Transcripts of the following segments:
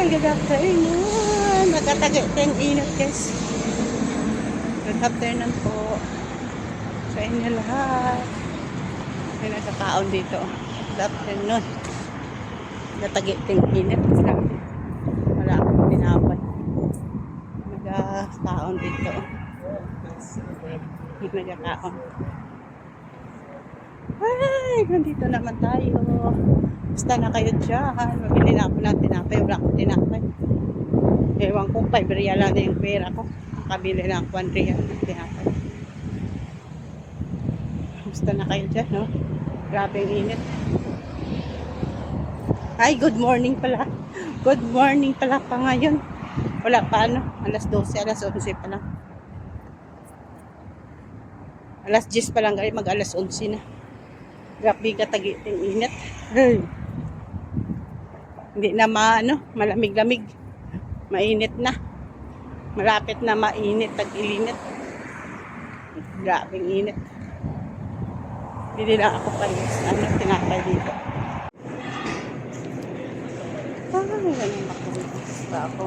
Good afternoon. Magkatagay tayong init, guys. Good afternoon po sa inyo lahat. May nagkakaon dito. Good afternoon. Magkatagay tayong init. Wala akong tinapay. Nagkakaon dito. Nagkakaon. Ay, nandito naman tayo. Basta na kayo dyan. Mabili na ako ng tinapay. Wala akong tinapay. Ewan ko, 5 real lang na yung pera ko. Makabili na ako 1 real ng tinapay. Basta na kayo dyan, no? Grabe ang init. Ay, good morning pala. Good morning pala pa ngayon. Wala pa ano, alas 12, alas 11 pa lang. Alas 10 pa lang, mag alas 11 na. Grabe katagit yung init. Hey. Hindi na malamig-lamig. Mainit na. Malapit na mainit, tag-ilinit. Grabe ang init. Bili lang ako palis. Tinapay dito. Ay, ganun ako. Basta ako.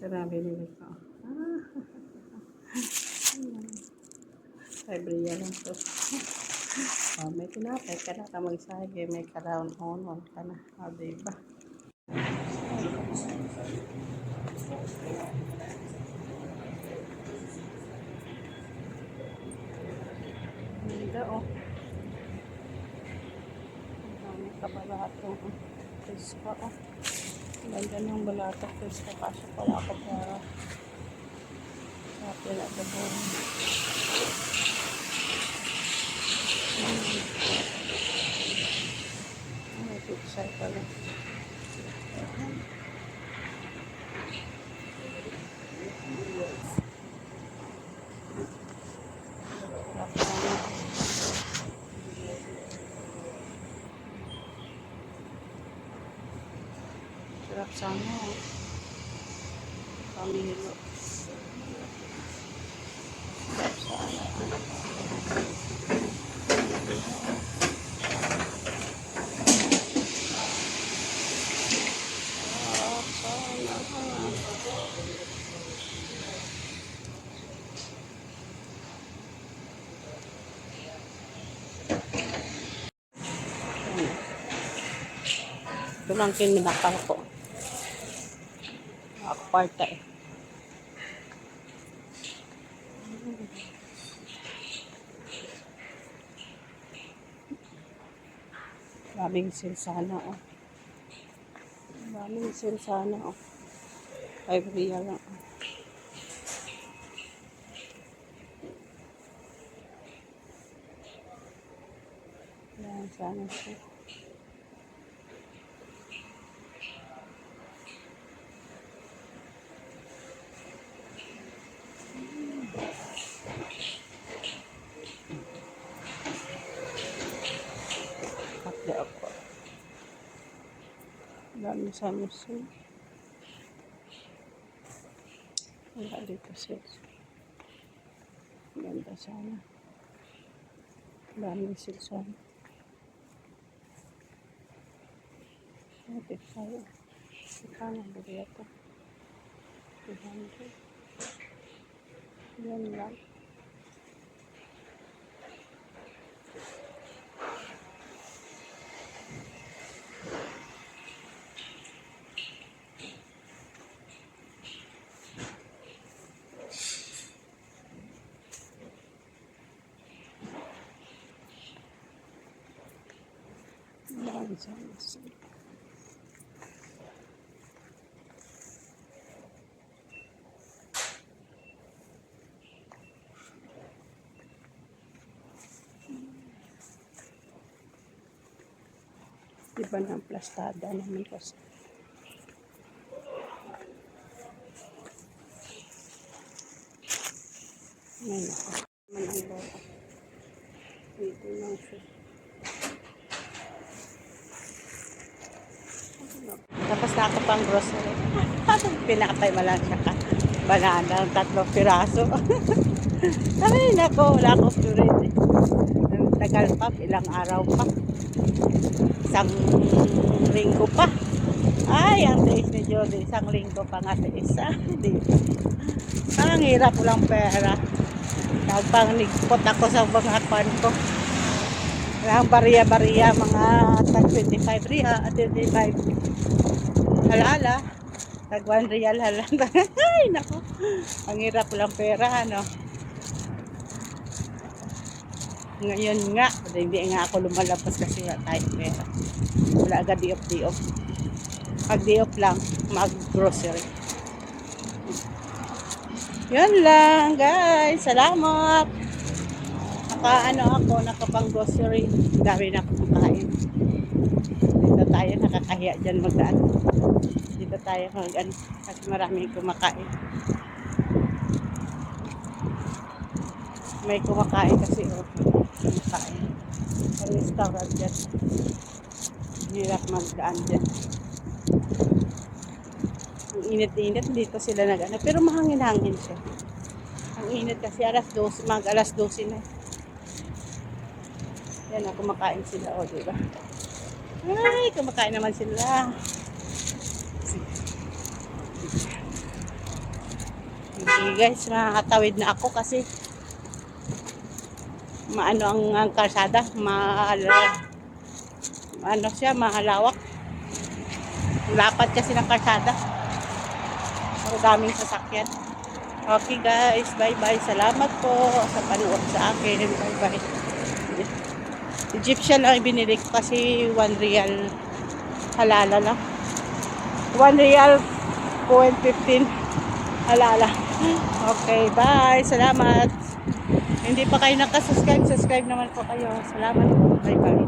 Tara, binili ko. February lang to. Oh, may tinapay ka na magsage, may karaon on ka na. O, diba? Ganda, oh. Ang kabalato. Piska, oh. Ganda ng balato. Piska, kasi pala ako para sa pinagabong. May picture pala. Sarap sana. Pamilo. Sarap sana. Ito lang kinakal ko. Ako parta eh. Maraming silsana oh. Maraming silsana oh. 5 real lang oh. Yan sana siya. Pakda ako. Dami sa musin. Wala dito siya. Ganda sana. Daming silsana. Ito tayo. Ika na bili ito. 200. Yan lang. Dami sa musin. Iba ng plastada naman kasi. Ngayon ako. Naman ang bata. Dito lang siya. Tapos na ako pang grocery. Pinakatay mo lang siya ka. Banana, 3 piraso. Ay, nako, wala akong purity. Tagal pa, ilang araw pa. Isang linggo pa. Ay, ang tiis ni Jody. Isang linggo pa nga tiis. Dito. Ang hirap walang pera. Nagpangnigpot ako sa mga kwan ko. Walang bariya-bariya, mga tag 25 riya at 25 halala. Tag 1 real halala. Ay, nako. Ang hirap walang pera, ano. Ngayon nga, hindi nga ako lumalabas kasi wala tayong pera. Wala agad diop-diop. Pag diop lang, mag-grocery. Yun lang, guys. Salamat. Nakapang grocery. Dami na akong kain. Dito tayo, nakakahiya dyan magdaan. Dito tayo kasi maraming kumakain. May kumakain kasi, kumakain. Sa restaurant dyan. Hirap magdaan dyan. Ang init-init, dito sila pero mahangin-hangin siya. Ang init kasi alas 12 na. Yan, kumakain sila, diba? Ay, kumakain naman sila. Hindi guys, makakatawid na ako kasi ang kalsada, mahalawak. Lapad kasi ng kalsada. Ang daming sasakyan. Okay guys, bye-bye. Salamat po sa panood sa akin. Bye-bye. Egyptian lang binili ko kasi 1 real halala lang. 1 real 0.15 halala. Okay, bye. Salamat. Hindi pa kayo nakasubscribe, subscribe naman po kayo. Salamat po. Bye-bye.